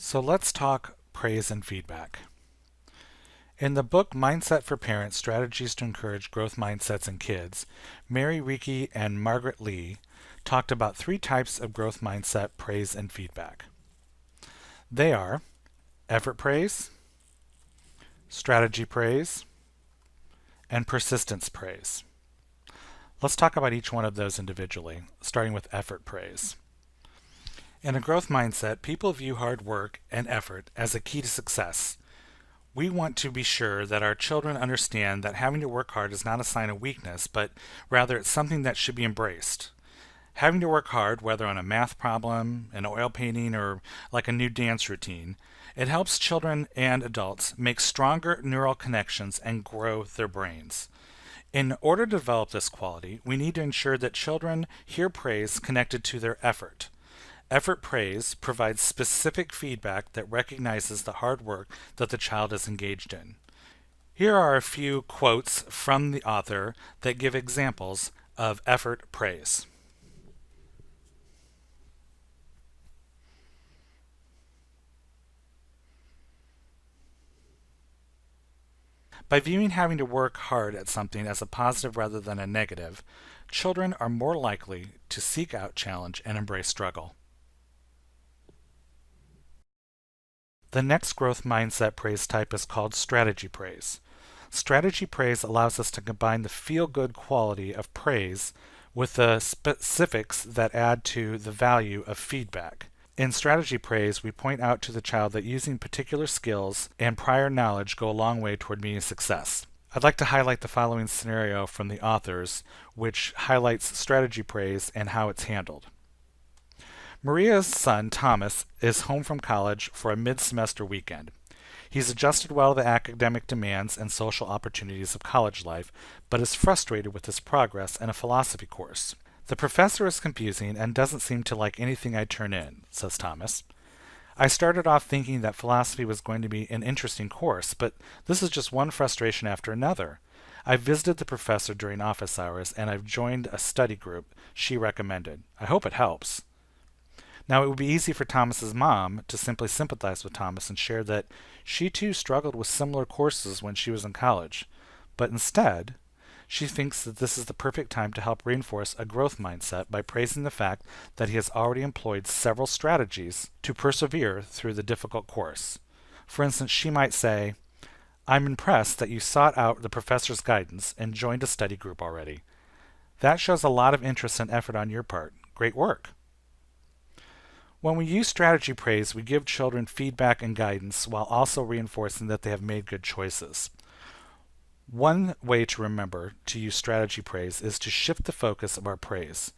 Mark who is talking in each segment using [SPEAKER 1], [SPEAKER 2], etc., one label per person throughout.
[SPEAKER 1] So let's talk praise and feedback. In the book Mindset for Parents, Strategies to Encourage Growth Mindsets in Kids, Mary Ricci and Margaret Lee talked about three types of growth mindset praise and feedback. They are effort praise, strategy praise, and persistence praise. Let's talk about each one of those individually, starting with effort praise. In a growth mindset, people view hard work and effort as a key to success. We want to be sure that our children understand that having to work hard is not a sign of weakness, but rather it's something that should be embraced. Having to work hard, whether on a math problem, an oil painting, or like a new dance routine, it helps children and adults make stronger neural connections and grow their brains. In order to develop this quality, we need to ensure that children hear praise connected to their effort. Effort praise provides specific feedback that recognizes the hard work that the child is engaged in. Here are a few quotes from the author that give examples of effort praise. By viewing having to work hard at something as a positive rather than a negative, children are more likely to seek out challenge and embrace struggle. The next growth mindset praise type is called strategy praise. Strategy praise allows us to combine the feel-good quality of praise with the specifics that add to the value of feedback. In strategy praise, we point out to the child that using particular skills and prior knowledge go a long way toward meeting success. I'd like to highlight the following scenario from the authors, which highlights strategy praise and how it's handled. Maria's son, Thomas, is home from college for a mid-semester weekend. He's adjusted well to the academic demands and social opportunities of college life, but is frustrated with his progress in a philosophy course. The professor is confusing and doesn't seem to like anything I turn in, says Thomas. I started off thinking that philosophy was going to be an interesting course, but this is just one frustration after another. I visited the professor during office hours, and I've joined a study group she recommended. I hope it helps. Now, it would be easy for Thomas's mom to simply sympathize with Thomas and share that she too struggled with similar courses when she was in college. But instead, she thinks that this is the perfect time to help reinforce a growth mindset by praising the fact that he has already employed several strategies to persevere through the difficult course. For instance, she might say, "I'm impressed that you sought out the professor's guidance and joined a study group already. That shows a lot of interest and effort on your part. Great work." When we use strategy praise, we give children feedback and guidance while also reinforcing that they have made good choices. One way to remember to use strategy praise is to shift the focus of our praise.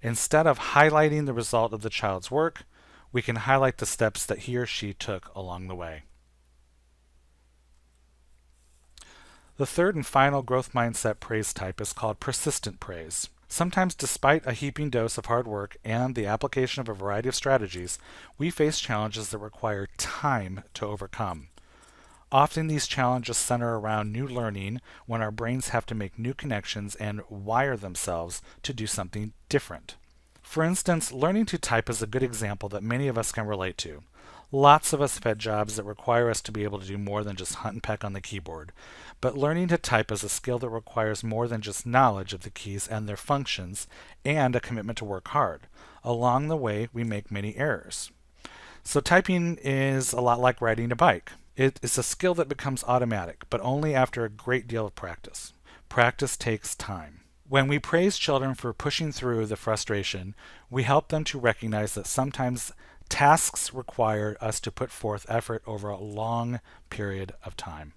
[SPEAKER 1] Instead of highlighting the result of the child's work, we can highlight the steps that he or she took along the way. The third and final growth mindset praise type is called persistent praise. Sometimes, despite a heaping dose of hard work and the application of a variety of strategies, we face challenges that require time to overcome. Often these challenges center around new learning when our brains have to make new connections and wire themselves to do something different. For instance, learning to type is a good example that many of us can relate to. Lots of us have had jobs that require us to be able to do more than just hunt and peck on the keyboard. But learning to type is a skill that requires more than just knowledge of the keys and their functions and a commitment to work hard. Along the way, we make many errors. So typing is a lot like riding a bike. It is a skill that becomes automatic, but only after a great deal of practice. Practice takes time. When we praise children for pushing through the frustration, we help them to recognize that sometimes tasks require us to put forth effort over a long period of time.